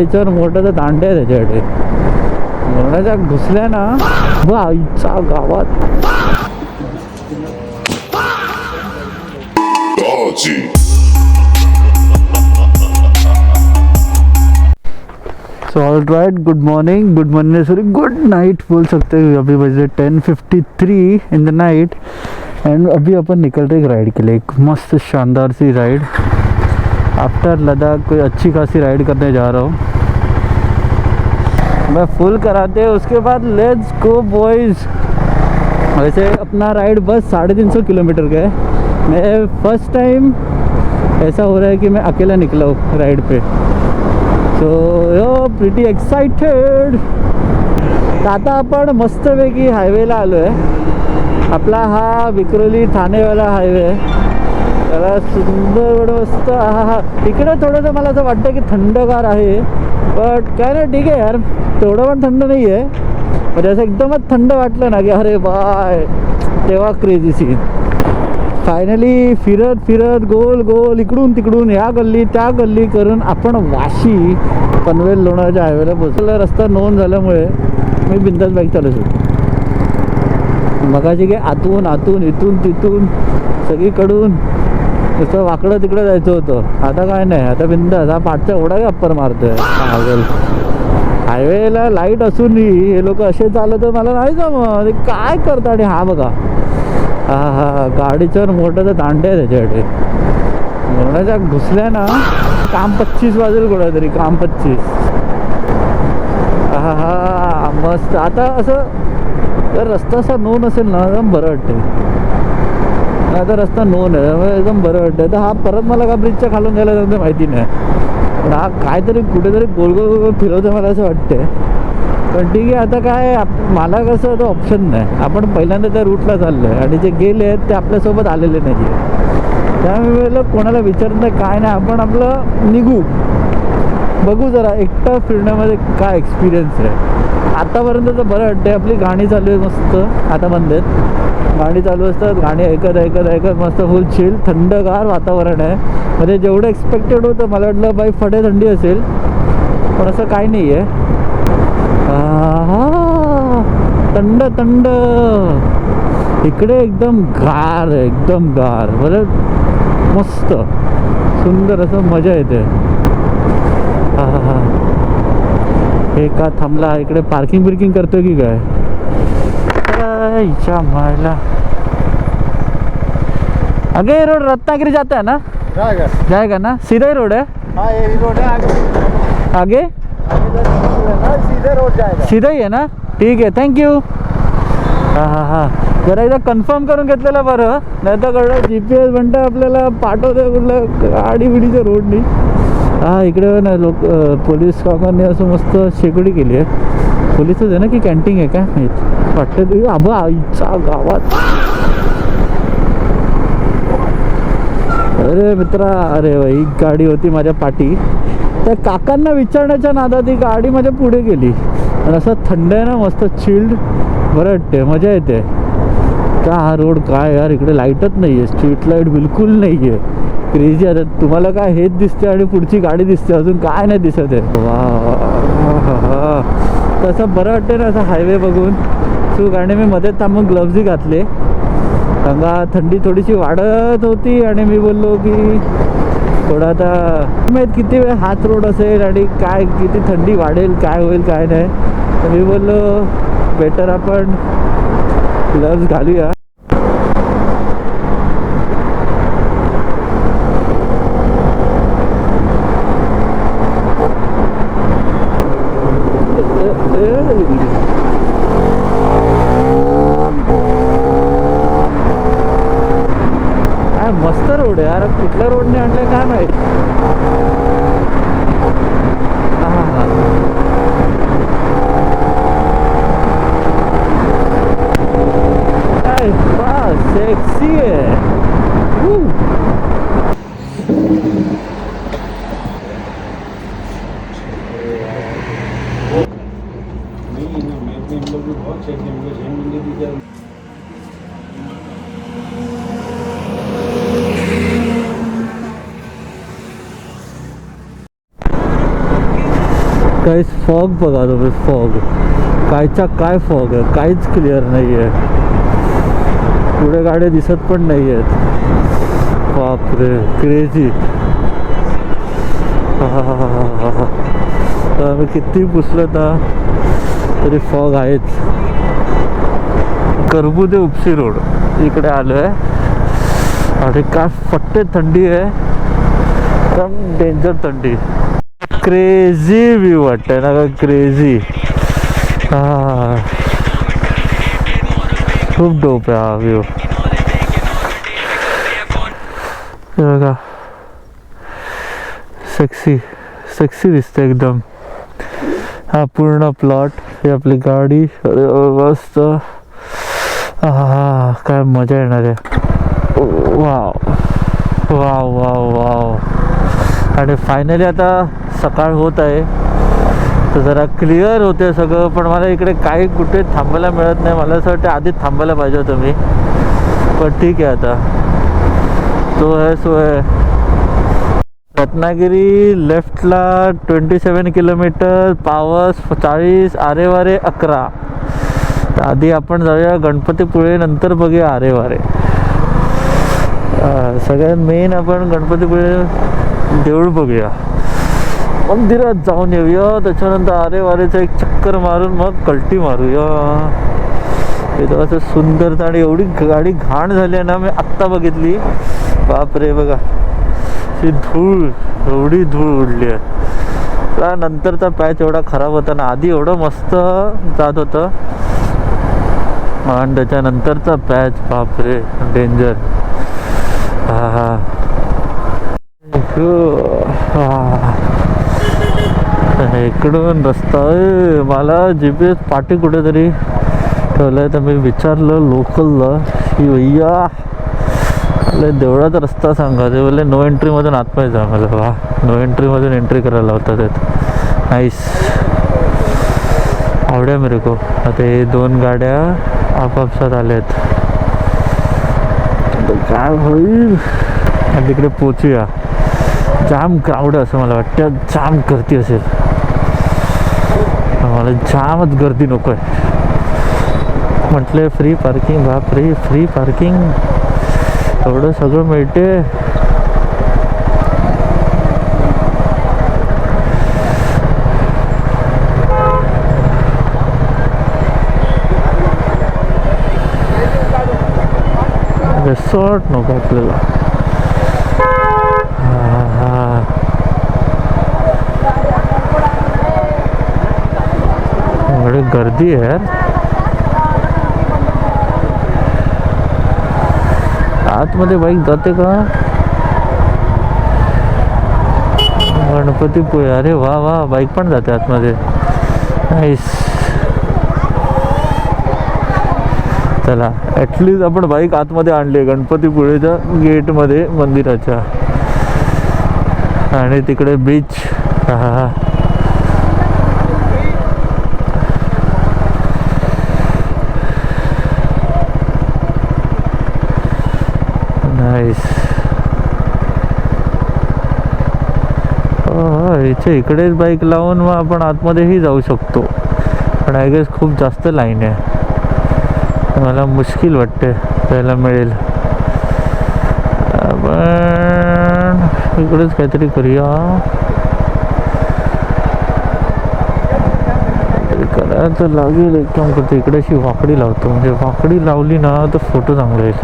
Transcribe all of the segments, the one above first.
गाडीच्यावर मोठं तर दांडे आहे त्याच्याकडे. मोठ्याच्या घुसल्या ना आईच्या गावात. So all right, good morning sorry good Knight बोल सकते हैं. अभी बजे 10:53 इन द नाइट एंड अभी अपन निकल रहे एक राइड के लिए. एक मस्त शानदार सी राइड आफ्टर लद्दाख. कोई अच्छी खासी राइड करने जा रहा हूँ मैं. फुल कराते उसके बाद लेट्स गो बॉयज़. वैसे अपना राइड बस 350 किलोमीटर का है. मैं फर्स्ट टाइम ऐसा हो रहा है कि मैं अकेला निकला हूँ राइड पे. सो यो प्रिटी एक्साइटेड. आता आपण मस्तपैकी हायवेला आलो आहे. आपला हा विक्रोली ठाणेवाला हायवे आहे. त्याला सुंदर मस्त. हा इकडे थोडंसं मला असं वाटतं की थंडगार आहे. बट काय नाही, ठीक आहे यार, तेवढं पण थंड नाही आहे. म्हणजे असं एकदमच थंड वाटलं ना की अरे बाय, तेव्हा क्रेझी सीन. फायनली फिरत फिरत गोल गोल इकडून तिकडून या गल्ली त्या गल्ली करून आपण वाशी पनवेल लोणावळ्याच्या हायवेला पोहोचलो. रस्ता नोंद झाल्यामुळे मी बिंदास बाईक चालू शकतो. मगाशी काय आतून आतून इथून तिथून सगळीकडून नुसतं वाकडं तिकडं जायचं होतं. आता काय नाही, आता बिंदास. हा पाठचा एवढा गप्पर मारतोय हायवेला. लाईट असूनही हे लोक असे चालत मला नाही जमत. काय करतात. आणि हा बघा, हा गाडीच्यावर मोठं तर दांडे आहे त्याच्याकडे. मोठ्याच्या घुसल्या ना काम 25 वाजेल कुठं तरी. काम 25. हा मस्त. आता असं जर रस्ता असा नोन असेल ना एकदम बरं वाटते. आता रस्ता नोन आहे एकदम बरं वाटतं. तर हा परत मला का ब्रिजच्या खालून गेला तर माहिती नाही. पण हा काहीतरी कुठेतरी गोल गोल फिरवतं मला असं वाटतं. पण ठीक आहे, आता काय मला कसं तो ऑप्शन नाही. आपण पहिल्यांदा त्या रूटला चाललो आहे आणि जे गेले आहेत ते आपल्यासोबत आलेले नाही आहे. त्यामुळे कोणाला विचारत नाही काय नाही. आपण आपलं निघू, बघू जरा एकटं फिरण्यामध्ये काय एक्सपिरियन्स आहे. आतापर्यंत तर बरं वाटतं. आपली गाणी चालू आहे मस्त. आता बंद आहेत. गाणी चालू असतात. गाणी ऐकत ऐकत ऐकत मस्त फुल चिल थंडगार वातावरण आहे. म्हणजे जेवढं एक्सपेक्टेड होतं मला वाटलं बाई फडे थंडी असेल, पण असं काही नाही आहे. थंड थंड इकडे एकदम गार, एकदम गार. बरं मस्त सुंदर असं मजा येते. हे का थांबला इकडे? पार्किंग बिर्किंग करतोय की काय? इच्छा मायला. आगे ये रोड रत्नागिरी जाता है ना? जाएगा ना? सीधा ही रोड है. हाँ यही रोड है. आगे सीधे रोड जाएगा. सीधा ही है ना? ठीक आहे, थँक्यू. हा जरा एकदा कन्फर्म करून घेतलेलं बरं. नाही तर कळलं GPS म्हणतं आपल्याला पाठवतं कुठलं गाडी बिडीच्या रोडनी. हा इकडे ना लोक पोलीस काकांनी असं मस्त शेकोटी केली आहे. पोलीसच आहे ना की कॅन्टीन आहे काय माहीत वाटतं. तरी आबा आईच्या गावात. अरे मित्रा, अरे ही गाडी होती माझ्या पाठी. त्या काकांना विचारण्याच्या नादात ही गाडी माझ्या पुढे गेली. आणि असं थंड आहे ना, मस्त चिल्ड, बरं वाटते, मजा येते. का हा रोड काय यार, इकडे लाईटच नाही आहे. स्ट्रीट लाईट बिलकुल नाही आहे. क्रेझी. आता तुम्हाला काय हेच दिसते आणि पुढची गाडी दिसते, अजून काय नाही दिसत आहे. वा तसं बरं वाटते ना असं हायवे बघून. सो गाडी मी मध्ये थांबून ग्लव्जही घातले. गंगा थंडी थोडीशी वाढत होती आणि मी बोललो की थोडा आता माहीत किती वेळ हाच रोड असेल आणि काय किती थंडी वाढेल, काय होईल काय नाही. तर मी बोललो बेटर आपण ग्लव्ज घालूया. काय मस्त रोड आहे यार. कुठल्या रोडने आणलं काय माहिती. काय सेक्सी आहे. काहीच फॉग बघा तुम्ही, फॉग कायचा काय फॉग आहे, काहीच क्लिअर नाही आहे. पुढे गाड्या दिसत पण नाही आहेत. बापरे क्रेझी. आम्ही किती पुसलं ना तरी फॉग आहेच. करबुदे उपसी रोड इकडे आलो आहे आणि काय फट्टे थंडी आहे, एकदम डेंजर थंडी. क्रेझी व्ह्यू वाटतंय ना का, क्रेझी. हा खूप डोप आहे हा व्ह्यू. बघा सेक्सी सेक्सी दिसते एकदम. हा पूर्ण प्लॉट, ही आपली गाडी. अरे मस्त. हा काय मजा येणार आहे. Wow wow wow wow. आणि फायनली आता सकाळ होत आहे तर जरा क्लिअर होते सगळं. पण मला इकडे काही कुठे थांबायला मिळत नाही. मला असं वाटतं आधीच थांबायला पाहिजे होतं मी, पण ठीक आहे आता तो आहे सो आहे. रत्नागिरी लेफ्टला 27 किलोमीटर, पावस 40, आरेवारे 11. तर आधी आपण जाऊया गणपतीपुळे, नंतर बघूया आरेवारे. सगळ्यात मेन आपण गणपतीपुळे देऊळ बघूया, मंदिरात जाऊन येऊया. त्याच्यानंतर आरेवारेचा एक चक्कर मारून मग कल्टी मारूया. इथं असं सुंदर. आणि एवढी गाडी घाण झाली आहे ना, मी आत्ता बघितली. बापरे बघा ती धूळ, एवढी धूळ उडली आहे. त्यानंतरचा पॅच एवढा खराब होता ना, आधी एवढं मस्त जात होतं आणि त्याच्यानंतरचा पॅच बापरे डेंजर. हा इकडून रस्ता. मला GPS पाठी कुठेतरी ठेवलंय तर मी विचारलं लोकलला की भैया देवळाचा रस्ता सांगा. ते बोलले नो एंट्रीमधून आतमध्ये जा. मला वा, नो एंट्रीमधून एंट्री करायला होता त्यात. नाईस, आवड्या मेरे को. आता हे दोन गाड्या आपापसात आल्यात, काय होईल. आणि तिकडे पोचूया. जाम क्राऊड असं मला वाटतं, जाम गर्दी असेल. मला जामच गर्दी नको आहे. म्हटलं फ्री पार्किंग, बापरे फ्री पार्किंग एवढं सगळं मिळते. रिसॉर्ट नको आपल्याला. एवढी गर्दी आहे यार. आतमध्ये बाईक जाते का गणपतीपुळे? अरे वा वा, बाईक पण जाते आतमध्ये. नाईस. चला ॲटलिस्ट आपण बाईक आतमध्ये आणली गणपतीपुळेच्या गेटमध्ये मंदिराच्या. आणि तिकडे बीच. हा नाईस. इथे इकडेच बाईक लावून मग आपण आतमध्येही जाऊ शकतो. पण आय गेस खूप जास्त लाईन आहे, मला मुश्किल वाटते त्याला मिळेल. पण इकडेच काहीतरी करूया. करायला तर लागेल. एक काम करतो, इकडे अशी वाकडी लावतो. म्हणजे वाकडी लावली ना तर फोटो चांगला येईल.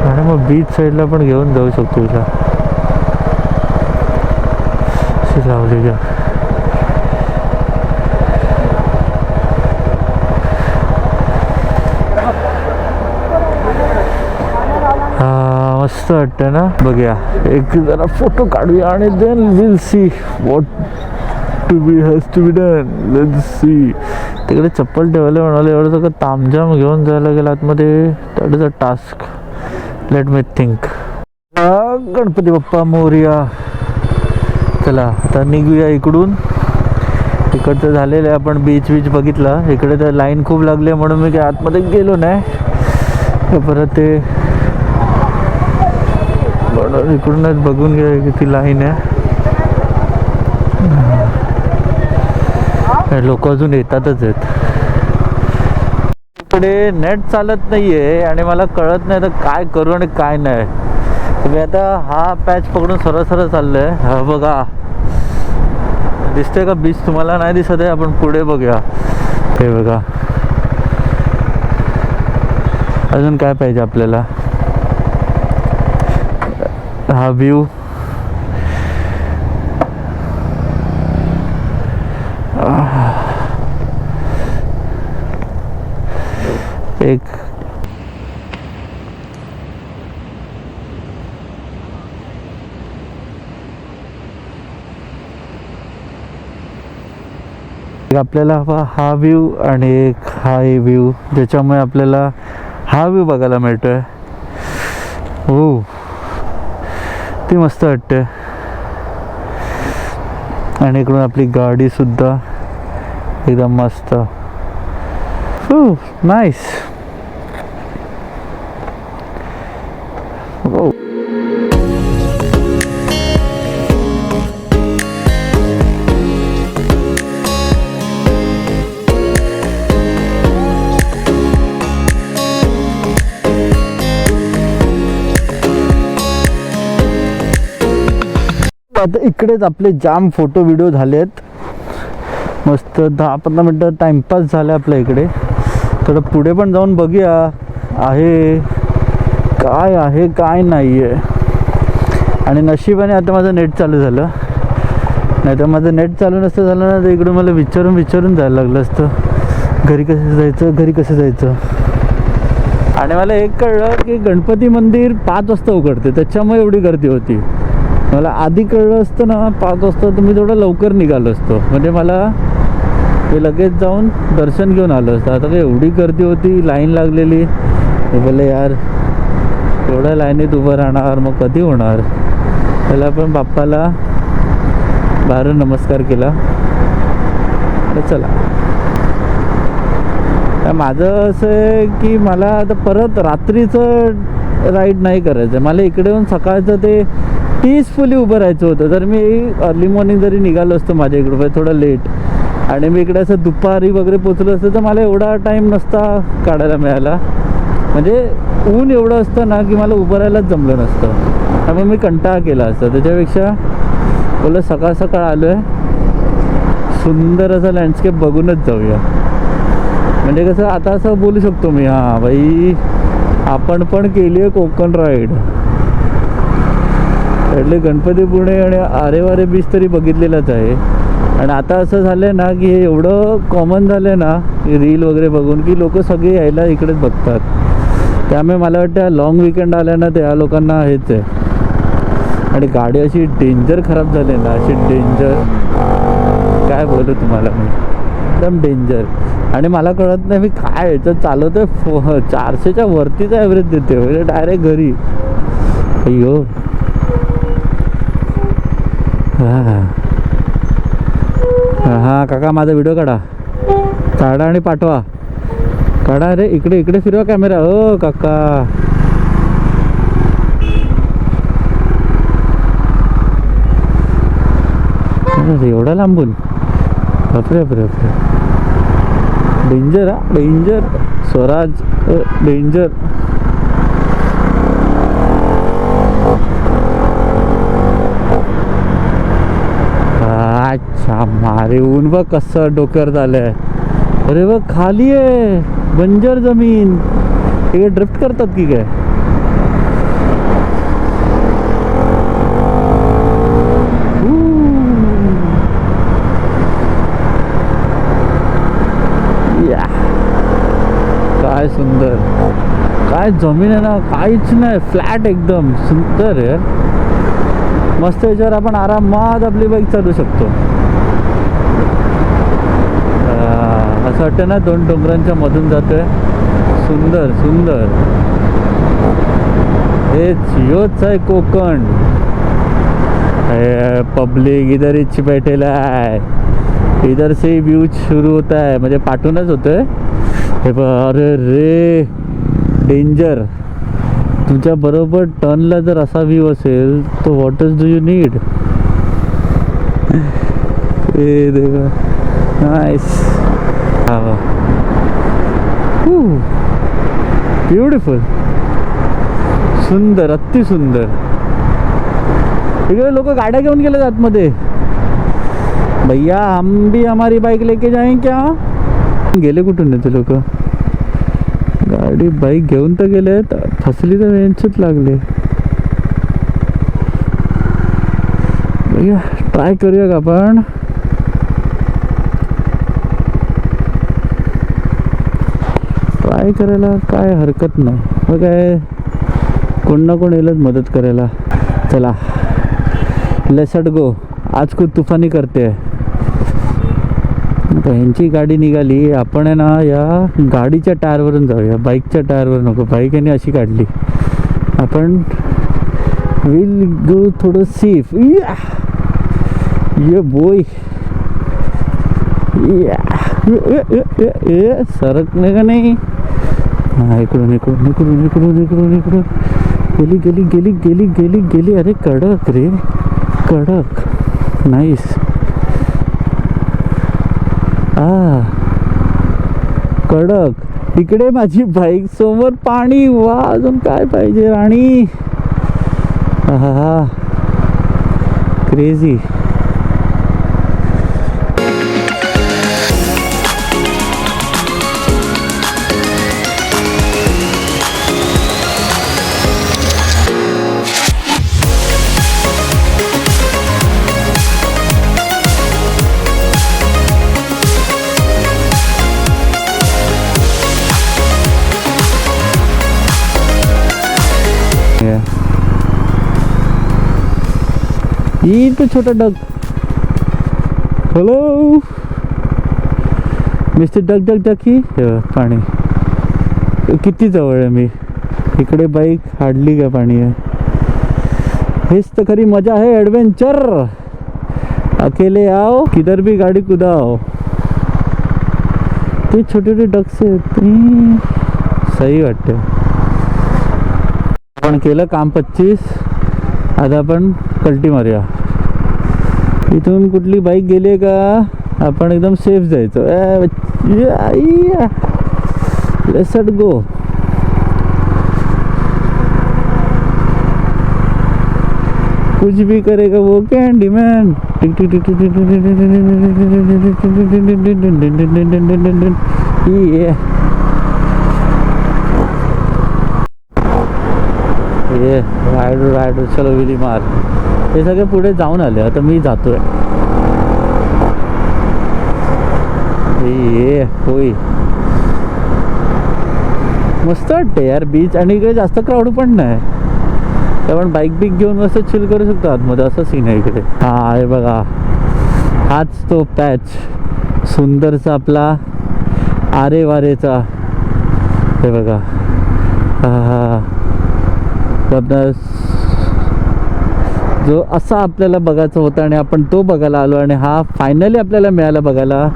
आणि मग बीच साईडला पण घेऊन जाऊ शकतो. तुला अशी लावली का? मस्त वाटतं ना. बघूया एक जरा फोटो काढूया आणि then will see what to be has to be done. Let's see. तिकडे चप्पल ठेवायला म्हणाले, एवढं सगळं तामझाम घेऊन जायला गेलं आतमध्ये. That is a task. Let me think. Ganpati Bappa Morya. चला आता निघूया इकडून. इकडचं झालेलं आहे. आपण बीच बघितला. इकडे तर लाईन खूप लागली म्हणून मी काही आतमध्ये गेलो नाही. परत ते इकडूनच बघून घ्या किती लाईन आहे. लोक अजून येतातच आहेत. इकडे नेट चालत नाहीये आणि मला कळत नाही तर काय करू आणि काय नाही. तुम्ही आता हा पॅच पकडून सरळ सरळ चाललंय. हा बघा, दिसतंय का बीच? तुम्हाला नाही दिसत आहे? आपण पुढे बघूया. हे बघा, अजून काय पाहिजे आपल्याला? हा व्ह्यू, एक आपल्याला हवा हा व्ह्यू आणि एक हा व्ह्यू, ज्याच्यामुळे आपल्याला हा व्ह्यू बघायला मिळतोय. हो, ती मस्त वाटते. आणि इकडून आपली गाडी सुद्धा एकदम मस्त. नाईस. हो, आता इकडेच आपले जाम फोटो व्हिडिओ झालेत. मस्त 10-15 मिनटं टाइमपास झाला आपल्या इकडे. थोडं पुढे पण जाऊन बघूया आहे काय नाही आहे. आणि नशिबाने आता माझं नेट चालू झालं, नाही तर माझं नेट चालू नसतं झालं ना तर इकडून मला विचारून जायला लागलं असतं घरी कसं जायचं. आणि मला एक कळलं की गणपती मंदिर 5 वाजता उघडते, त्याच्यामुळे एवढी गर्दी होती. मला आधी कळलं असतं ना 5 वाजता तर मी थोडं लवकर निघालो असतो, म्हणजे मला ते लगेच जाऊन दर्शन घेऊन आलं असतं. आता काय एवढी गर्दी होती, लाईन लागलेली. मी बोलले यार, एवढ्या लाईनीत उभं राहणार मग कधी होणार. त्याला पण बाप्पाला बाहेरून नमस्कार केला. चला, माझं असं आहे की मला आता परत रात्रीचं राईड नाही करायचं. मला इकडे येऊन सकाळचं ते पीसफुली उभं राहायचं होतं. तर मी अर्ली मॉर्निंग जरी निघालो असतो माझ्या इकडं थोडं लेट, आणि मी इकडे असं दुपारी वगैरे पोचलो असतं तर मला एवढा टाईम नसता काढायला मिळाला. म्हणजे ऊन एवढं असतं ना की मला उभं राहायलाच जमलं नसतं, त्यामुळे मी कंटाळा केला असता. त्याच्यापेक्षा बोललं सकाळ सकाळ आलो आहे, सुंदर असं लँडस्केप बघूनच जाऊया. म्हणजे कसं आता असं बोलू शकतो मी, हां बाई आपण पण केली आहे कोकण राईड. त्यातले गणपतीपुळे आणि आरेवारे बीच तरी बघितलेलाच आहे. आणि आता असं झालं आहे ना की हे एवढं कॉमन झालं आहे ना रील वगैरे बघून की लोक सगळे यायला इकडेच बघतात. त्यामुळे मला वाटतं लॉंग विकेंड आल्या ना त्या लोकांना हेच आहे. आणि गाडी अशी डेंजर खराब झाली ना, अशी डेंजर काय बोलू तुम्हाला मी, एकदम डेंजर. आणि मला कळत नाही मी काय याच्यात चालवतोय. 400च्या वरतीचा ॲव्हरेज देते, म्हणजे डायरेक्ट घरी. अय्यो, हां काका माझा व्हिडिओ काढा आणि पाठवा. काढा रे, इकडे फिरवा कॅमेरा. हो काका, एवढा लांबून? बापरे बापरे बापरे, डेंजर. हा डेंजर स्वराज, डेंजर. अच्छा, मारे ऊन बघ कसं डोक्यावर झालंय. अरे बघ खाली आहे बंजर जमीन. हे ड्रिफ्ट करतात की काय? काय सुंदर, काय जमीन आहे ना, काहीच नाही, फ्लॅट एकदम सुंदर आहे. मस्त. याच्यावर आपण आरामात आपली बाईक चालू शकतो. असं वाटतं ना 2 डोंगरांच्या मधून जातोय. सुंदर सुंदर. हेच आहे कोकण. पब्लिक इधर इच बैठेला आहे, इधर से व्यू शुरू होता है, म्हणजे पाठवूनच होतोय. हे अरे रे डेंजर. तुमच्या बरोबर टर्नला जर असा व्ह्यू असेल तर व्हॉट डू यू नीड. ये देखो, नाइस, ब्युटिफुल, सुंदर, अति सुंदर. इकडे लोक गाड्या घेऊन गेले आतमध्ये. भैया हम भी हमारी बाइक लेके जाएं क्या? गेले कुठून ते लोक? गाडी बाईक घेऊन तर गेले, फसली तर वेंचच लागले. भैया ट्राय करूया का आपण? ट्राय करायला काय हरकत नाही. मग काय, कोण ना कोण येईलच मदत करायला. चला लेट्स गो. आज खूप तुफानी करते. ह्यांची गाडी निघाली, आपण आहे ना या गाडीच्या टायरवरून जाऊया, बाईकच्या टायरवर नको. बाईक यांनी अशी काढली, आपण विल गो थोडं सेफ. ये बोय, सरकणे का नाही? हा, इकडून इकडून इकडून इकडून इकडून इकडून गेली गेली गेली गेली गेली गेली. अरे कडक रे, कडक, नाईस. कडक. इकडे माझी बाईक, समोर पाणी. वा, अजून काय पाहिजे? राणी. हा, क्रेझी. ये तो छोटा डग. हॅलो मिस्टर डग डग डग. ही पाणी किती जवळ आहे. मी इकडे बाईक हाडली का पाणी आहे. हेच तर खरी मजा है एडवेंचर. अकेले आओ, किधर भी गाडी कुदाओ. ते छोटे छोटे डग्स आहेत, सही वाटते. आपण केलं काम 25. आता आपण कल्टी मारूया. इथून कुठली बाईक गेली आहे का? आपण एकदम सेफ जायचं. Let's go. कुछ भी करेगा वो कैंडीमैन. ये रायडर रायडर, चलो विली मार. हे सगळे पुढे जाऊन आले, आता मी जातोय. ये होय, मस्त वाटते यार बीच. आणि इकडे जास्त क्राऊड पण नाही, आपण बाईक बिक घेऊन मस्त चिल करू शकतो आतमध्ये. असं सीन आहे इकडे. हा आहे बघा, हाच तो पॅच सुंदरचा आपला आरे वारेचा. हे बघा, हा जो असा आपल्याला बघायचा होता आणि आपण तो बघायला आलो. आणि हा फायनली आपल्याला मिळाला बघायला.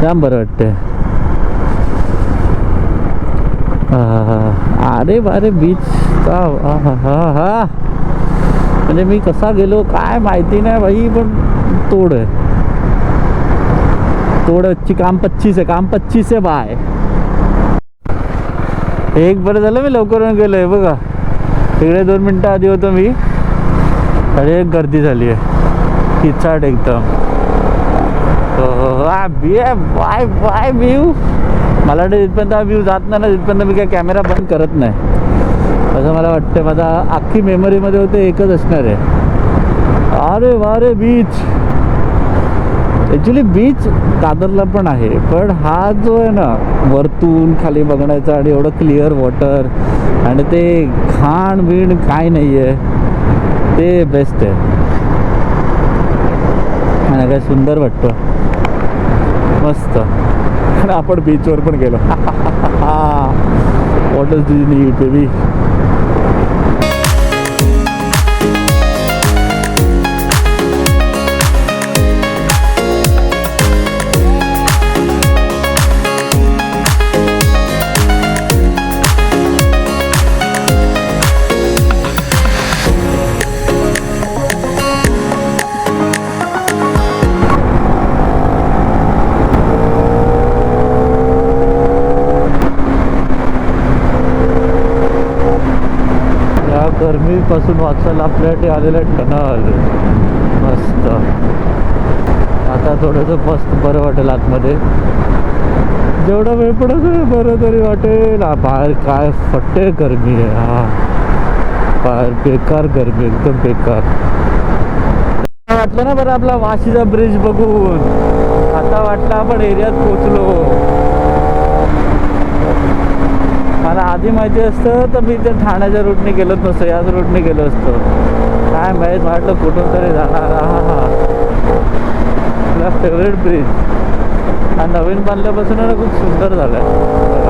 जाम बरं वाटते. अरे वारे बीचचा, हा म्हणजे मी कसा गेलो काय माहिती नाही भाई, पण तोड आहे. तोडची काम 25 आहे, काम 25 आहे बाय. एक बरं झालं मी लवकर गेलोय. बघा तिकडे 2 मिनटं आधी होतो मी. अरे गर्दी झाली आहे किचाट एकदम. Bye bye view. मला वाटतं जिथपर्यंत हा व्ह्यू जात नाही ना, तिथपर्यंत मी काय कॅमेरा बंद करत नाही असं मला वाटतं. माझा अख्खी मेमरीमध्ये होते एकच असणार आहे. अरे वारे बीच. ॲक्च्युली बीच दादरला पण आहे, पण हा जो आहे ना वरतून खाली बघण्याचा आणि एवढं क्लिअर वॉटर आणि ते घाण बिण काय नाही आहे, ते बेस्ट आहे. आणि काय सुंदर वाटतं, मस्त. आणि आपण बीचवर पण गेलो. What does you need baby. पासून वाचायला आपल्यासाठी आलेलं आहे टनल. मस्त. आता थोडंसं मस्त बरं वाटेल आतमध्ये. जेवढा वेळ पडत बरं तरी वाटेल. बाहेर काय फट्टे गरमी आहे. हा बाहेर बेकार गरमी, एकदम बेकार. वाटलं ना बरं आपला वाशीचा ब्रिज बघून. आता वाटलं आपण एरियात पोचलो. मला आधी माहिती असतं तर मी ते ठाण्याच्या रूटने गेलोच नसतो, याच रूटने गेलो असतो. काय माहीत, वाटलं कुठून तरी जाणार. हा हा आपला फेवरेट ब्रिज हा नवीन बांधल्यापासून खूप सुंदर झाला आहे.